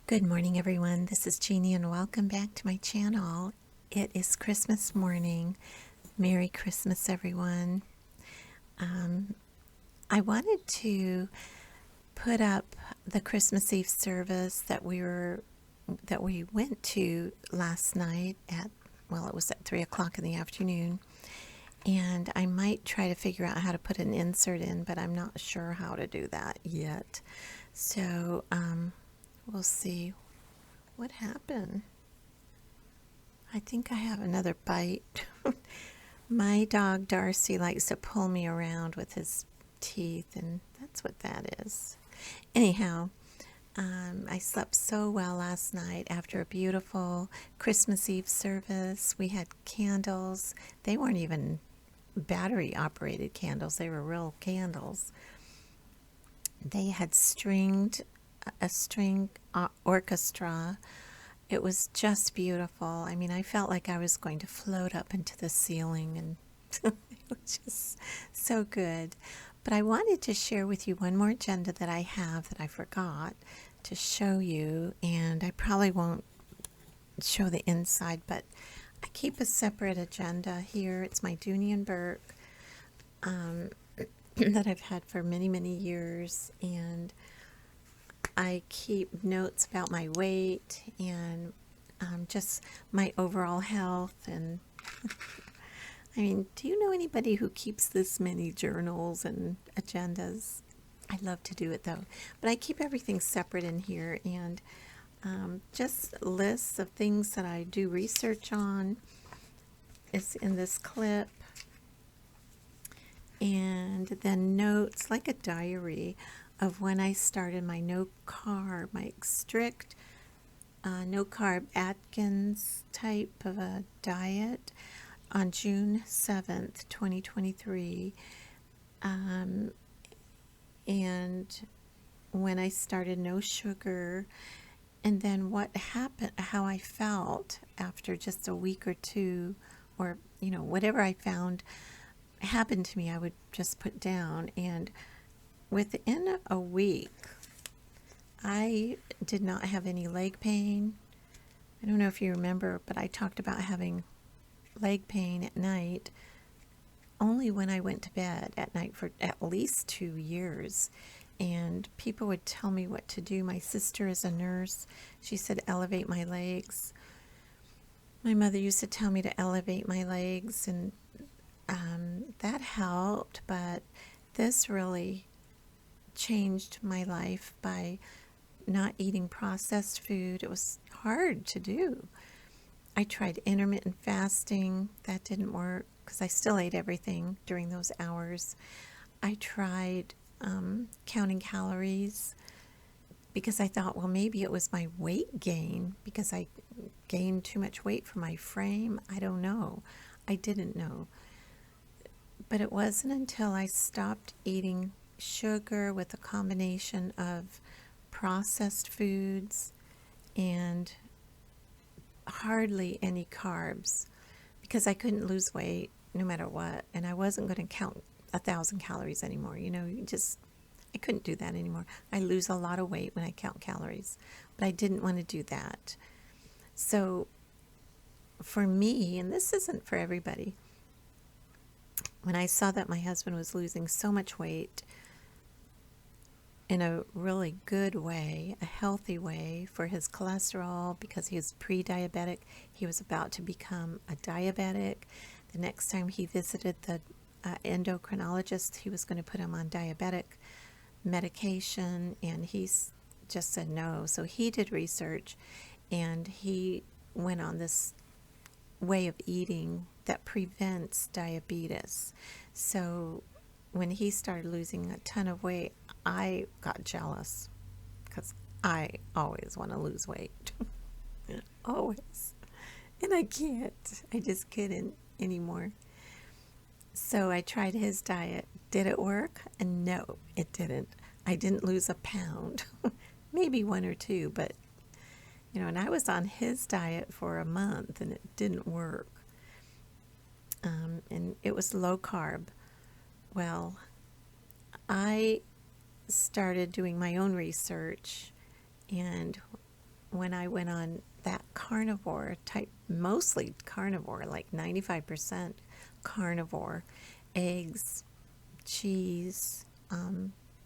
Good morning, everyone. This is Jeannie, and welcome back to my channel. It is Christmas morning. Merry Christmas, everyone. I wanted to put up the Christmas Eve service that we went to last night at, well, it was at 3 o'clock in the afternoon. And I might try to figure out how to put an insert in, but I'm not sure how to do that yet. So we'll see what happened. I think I have another bite. My dog Darcy likes to pull me around with his teeth, and that's what that is. Anyhow, I slept so well last night after a beautiful Christmas Eve service. We had candles. They weren't even battery operated candles, they were real candles. They had a string orchestra. It was just beautiful. I mean, I felt like I was going to float up into the ceiling, and it was just so good. But I wanted to share with you one more agenda that I have that I forgot to show you, and I probably won't show the inside, but I keep a separate agenda here. It's my Dooney and Burke that I've had for many, many years, and I keep notes about my weight and just my overall health. And I mean, do you know anybody who keeps this many journals and agendas? I love to do it though, but I keep everything separate in here, and just lists of things that I do research on is in this clip, and then notes like a diary of when I started my my strict no carb Atkins type of a diet on June 7th, 2023. And when I started no sugar, and then what happened, how I felt after just a week or two, or whatever I found happened to me, I would just put down. And within a week, I did not have any leg pain. I don't know if you remember, but I talked about having leg pain at night only when I went to bed at night for at least 2 years. And people would tell me what to do. My sister is a nurse. She said, elevate my legs. My mother used to tell me to elevate my legs, and that helped, but this really changed my life by not eating processed food. It was hard to do. I tried intermittent fasting. That didn't work because I still ate everything during those hours. I tried counting calories because I thought, well, maybe it was my weight gain because I gained too much weight for my frame. I don't know. I didn't know. But it wasn't until I stopped eating sugar with a combination of processed foods and hardly any carbs, because I couldn't lose weight no matter what, and I wasn't going to count 1,000 calories anymore. I couldn't do that anymore. I lose a lot of weight when I count calories, but I didn't want to do that. So for me, and this isn't for everybody, when I saw that my husband was losing so much weight in a really good way, a healthy way for his cholesterol, because he was pre-diabetic, he was about to become a diabetic. The next time he visited the endocrinologist, he was going to put him on diabetic medication, and he just said no. So he did research, and he went on this way of eating that prevents diabetes. So when he started losing a ton of weight, I got jealous because I always want to lose weight. Always. And I can't. I just couldn't anymore. So I tried his diet. Did it work? And no, it didn't. I didn't lose a pound. Maybe 1 or 2, but and I was on his diet for a month and it didn't work. And it was low carb. Well, I started doing my own research, and when I went on that carnivore type, mostly carnivore, like 95% carnivore, eggs, cheese,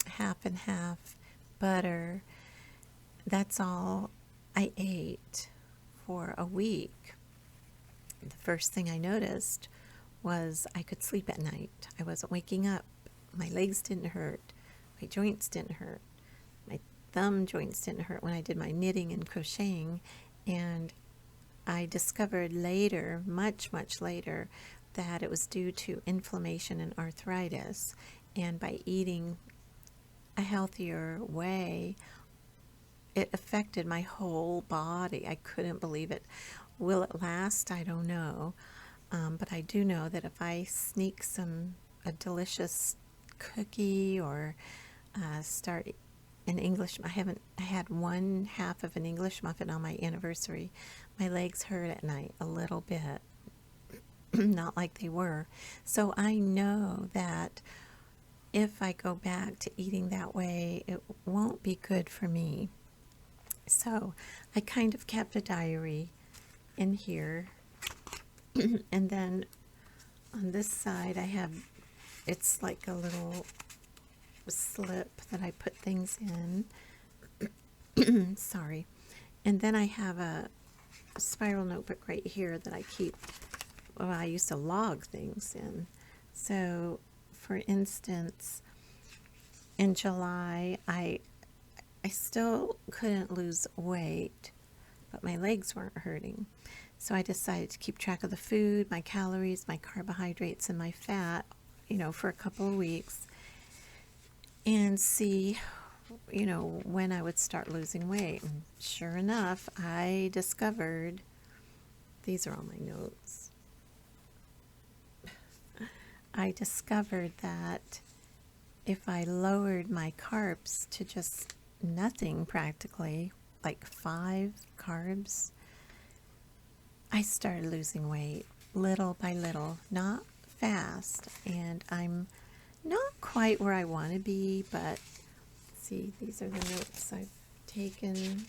half and half, butter, that's all I ate for a week. The first thing I noticed was I could sleep at night. I wasn't waking up. My legs didn't hurt. My joints didn't hurt. My thumb joints didn't hurt when I did my knitting and crocheting. And I discovered later, much, much later, that it was due to inflammation and arthritis. And by eating a healthier way, it affected my whole body. I couldn't believe it. Will it last? I don't know. But I do know that if I sneak a delicious cookie or start an English, I had one half of an English muffin on my anniversary. My legs hurt at night a little bit, not like they were. So I know that if I go back to eating that way, it won't be good for me. So I kind of kept a diary in here. And then on this side I have, it's like a little slip that I put things in. Sorry. And then I have a spiral notebook right here that I keep, well, I used to log things in. So for instance, in July, I still couldn't lose weight, but my legs weren't hurting. So I decided to keep track of the food, my calories, my carbohydrates, and my fat, for a couple of weeks, and see, when I would start losing weight. And sure enough, I discovered, these are all my notes, I discovered that if I lowered my carbs to just nothing practically, like 5 carbs, I started losing weight little by little, not fast, and I'm not quite where I want to be, but see, these are the notes I've taken.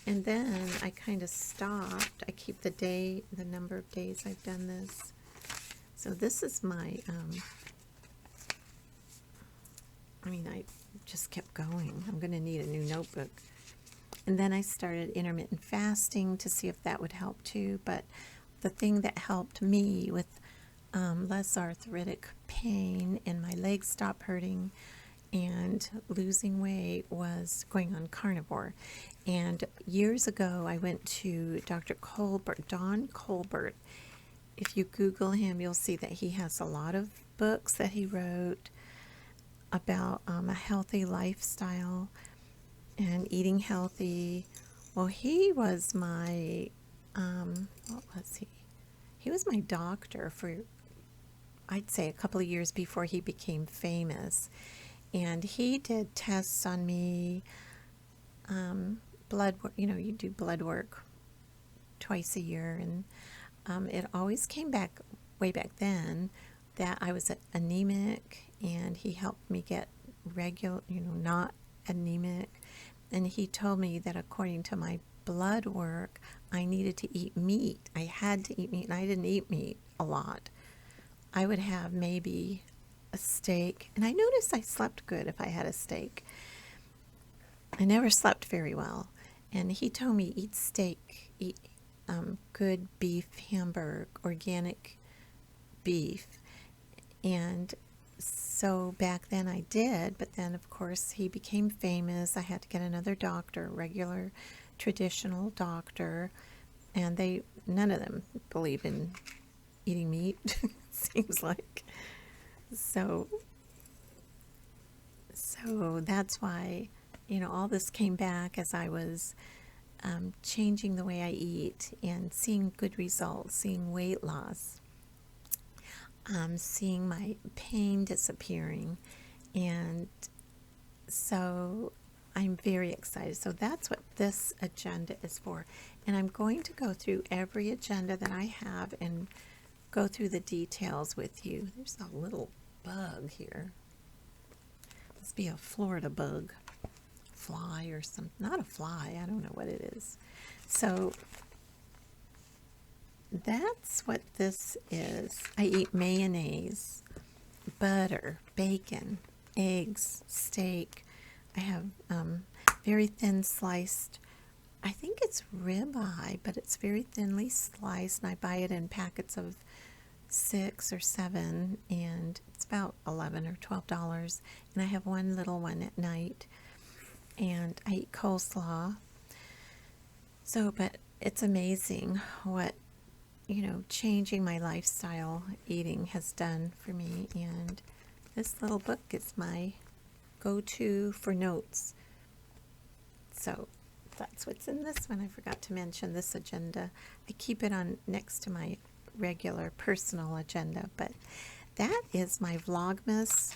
And then I kind of stopped. I keep the number of days I've done this. So this is my, I just kept going. I'm going to need a new notebook. And then I started intermittent fasting to see if that would help too. But the thing that helped me with less arthritic pain and my legs stop hurting and losing weight was going on carnivore. And years ago, I went to Dr. Colbert, Don Colbert. If you Google him, you'll see that he has a lot of books that he wrote about a healthy lifestyle and eating healthy. Well, he was my, what was he? He was my doctor for, I'd say, a couple of years before he became famous. And he did tests on me, blood work, you do blood work twice a year. And it always came back, way back then, that I was anemic, and he helped me get regular, not anemic. And he told me that according to my blood work, I needed to eat meat. I had to eat meat, and I didn't eat meat a lot. I would have maybe a steak, and I noticed I slept good if I had a steak. I never slept very well. And he told me eat steak, eat good beef Hamburg, organic beef. And so back then I did, but then of course he became famous. I had to get another doctor, regular traditional doctor, and none of them believe in eating meat, seems like. So that's why, all this came back as I was changing the way I eat and seeing good results, seeing weight loss, seeing my pain disappearing. And so I'm very excited. So that's what this agenda is for. And I'm going to go through every agenda that I have and go through the details with you. There's a little bug here. Must be a Florida bug fly or something. Not a fly, I don't know what it is. So that's what this is. I eat mayonnaise, butter, bacon, eggs, steak. I have very thin sliced, I think it's ribeye, but it's very thinly sliced, and I buy it in packets of 6 or 7, and it's about $11 or $12. And I have one little one at night, and I eat coleslaw. So, but it's amazing what, changing my lifestyle eating has done for me. And this little book is my go-to for notes. So that's what's in this one. I forgot to mention this agenda. I keep it on next to my regular personal agenda, but that is my Vlogmas.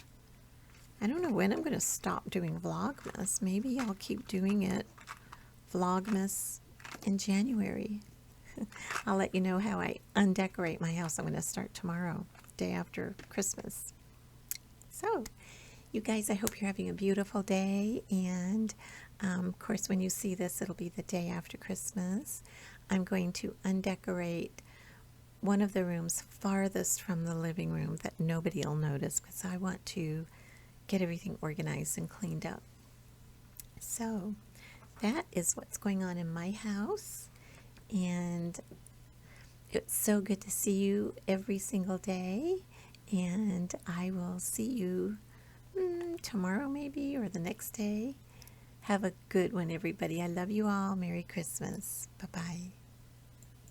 I don't know when I'm going to stop doing Vlogmas. Maybe I'll keep doing it Vlogmas in January. I'll let you know how I undecorate my house. I'm going to start tomorrow, day after Christmas. So, you guys, I hope you're having a beautiful day, and of course, when you see this, it'll be the day after Christmas. I'm going to undecorate one of the rooms farthest from the living room that nobody will notice, because I want to get everything organized and cleaned up. So that is what's going on in my house, and it's so good to see you every single day, and I will see you tomorrow maybe, or the next day. Have a good one, everybody. I love you all. Merry Christmas. Bye-bye.